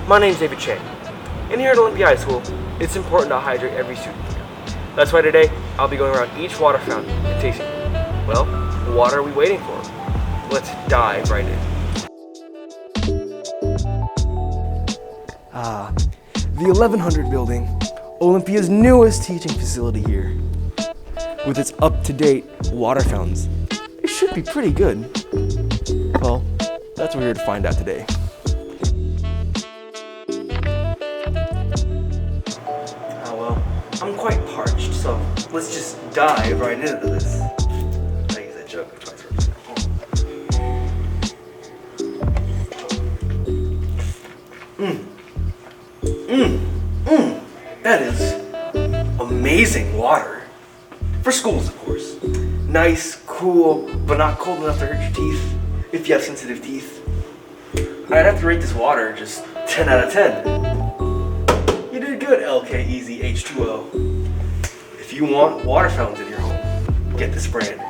My name's David Chang, and here at Olympia High School, it's important to hydrate every student. That's why today, I'll be going around each water fountain and tasting it. Well, what are we waiting for? Let's dive right in. The 1100 building, Olympia's newest teaching facility here. With its up-to-date water fountains, it should be pretty good. Well, that's what we're here to find out today. Well, I'm quite parched, so let's just dive right into this. I use that jug twice for That is amazing water. For schools, of course. Nice, cool, but not cold enough to hurt your teeth if you have sensitive teeth. I'd have to rate this water just 10 out of 10. You did good, LK Easy H2O. If you want water fountains in your home, get this brand.